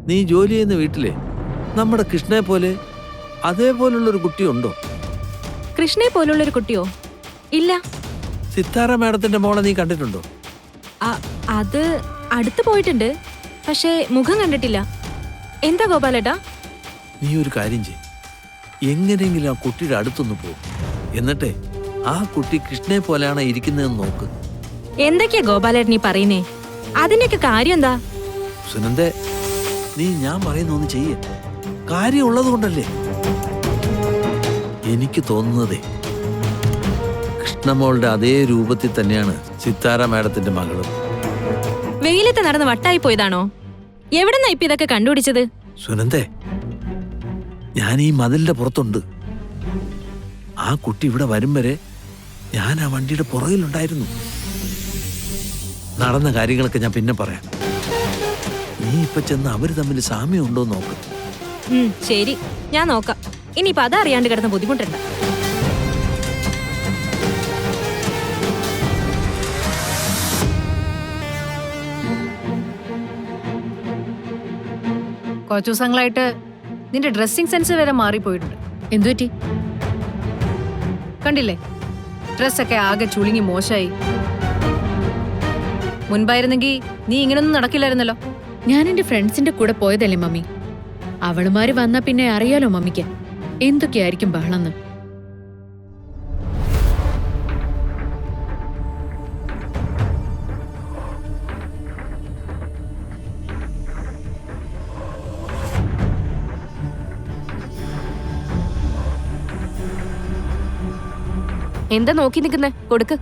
നീ ജോലി ചെയ്യുന്ന വീട്ടിലെ നമ്മുടെ കൃഷ്ണയെ പോലെ അതേപോലുള്ളൊരു കുട്ടിയുണ്ടോ? കൃഷ്ണയെ പോലുള്ളൊരു കുട്ടിയോ? ഇല്ല. സിത്താര മാഡത്തിന്റെ മോളെ നീ കണ്ടിട്ടുണ്ടോ? അത് അടുത്ത് പോയിട്ടുണ്ട്, പക്ഷേ മുഖം കണ്ടിട്ടില്ല. എന്താ ഗോപാലേട്ടാ? നീ ഒരു കാര്യം ചെയ്, എങ്ങനെയെങ്കിലും ആ കുട്ടിയുടെ അടുത്തൊന്ന് പോകും, എന്നിട്ടേ ആ കുട്ടി കൃഷ്ണയെ പോലെയാണ് ഇരിക്കുന്നതെന്ന് നോക്ക്. എന്തൊക്കെയാ ഗോപാലേട്ടൻ നീ പറയുന്നേ? അതിന്റെയൊക്കെ കാര്യം എന്താ? സുനന്ദേ, നീ ഞാൻ പറയുന്ന ഒന്ന് ചെയ്യേ, കാര്യമുള്ളത് കൊണ്ടല്ലേ. എനിക്ക് തോന്നുന്നതേ കൃഷ്ണമോളുടെ അതേ രൂപത്തിൽ തന്നെയാണ് സിത്താര മാഡത്തിന്റെ മകളും. വെയിലത്ത് നടന്ന് വട്ടായി പോയതാണോ? എവിടെന്നാ ഇപ്പൊ ഇതൊക്കെ കണ്ടുപിടിച്ചത്? സുനന്ദേ, ഞാൻ ഈ മതിലിന്റെ പുറത്തുണ്ട്. ആ കുട്ടി ഇവിടെ വരും വരെ ഞാൻ ആ വണ്ടിയുടെ പുറകിലുണ്ടായിരുന്നു. നടന്ന കാര്യങ്ങളൊക്കെ ഞാൻ പിന്നെ പറയാം. നീ ഇപ്പൊ ചെന്ന് അവര് തമ്മിൽ സാമ്യം ഉണ്ടോ നോക്ക്. ശരി, ഞാൻ നോക്കാം. ഇനിയിപ്പൊ അതറിയാണ്ട് കിടന്ന് ബുദ്ധിമുട്ടുണ്ട്. കുറച്ചു ദിവസങ്ങളായിട്ട് നിന്റെ ഡ്രസ്സിംഗ് സെൻസ് വരെ മാറിപ്പോയിട്ടുണ്ട്. എന്തുപറ്റി? കണ്ടില്ലേ, ഡ്രസ്സൊക്കെ ആകെ ചുളുങ്ങി മോശമായി. മുൻപായിരുന്നെങ്കിൽ നീ ഇങ്ങനൊന്നും നടക്കില്ലായിരുന്നല്ലോ. ഞാൻ എന്റെ ഫ്രണ്ട്സിന്റെ കൂടെ പോയതല്ലേ മമ്മി. അവളുമാര് വന്നാ പിന്നെ അറിയാലോ മമ്മിക്ക് എന്തൊക്കെയായിരിക്കും ബഹളന്ന്. എന്താ നോക്കി നിൽക്കുന്നേ? കൊടുക്ക്.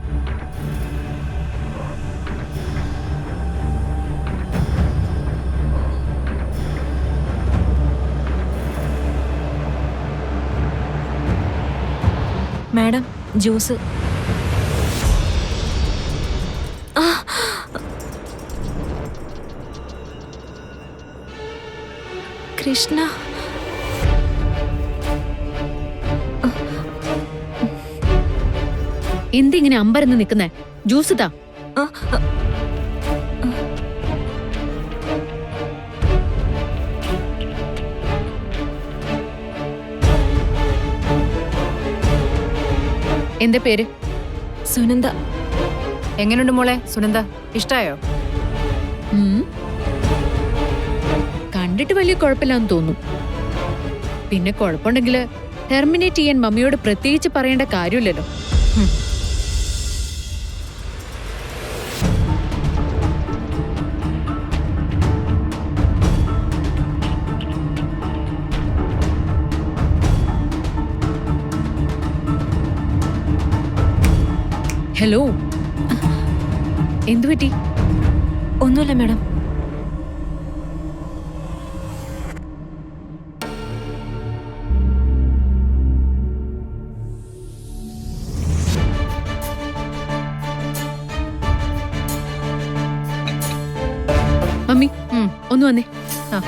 Madam, juice. കൃഷ്ണ, എന്തിങ്ങനെ അമ്പരന്ന് നിക്കുന്നേ? ജ്യൂസ് താ. എന്താ പേര്? സുനന്ദ. എങ്ങനെയുണ്ട് മോളെ സുനന്ദ? ഇഷ്ടായോ? കണ്ടിട്ട് വലിയ കുഴപ്പമില്ലാന്ന് തോന്നുന്നു. പിന്നെ കുഴപ്പമുണ്ടെങ്കില് ടെർമിനേറ്റ് ചെയ്യാൻ മമ്മിയോട് പ്രത്യേകിച്ച് പറയേണ്ട കാര്യമില്ലല്ലോ. ഹലോ, എന്തുപറ്റി? ഒന്നുമില്ല മാഡം. മമ്മി ഒന്ന് വന്നേ. ആ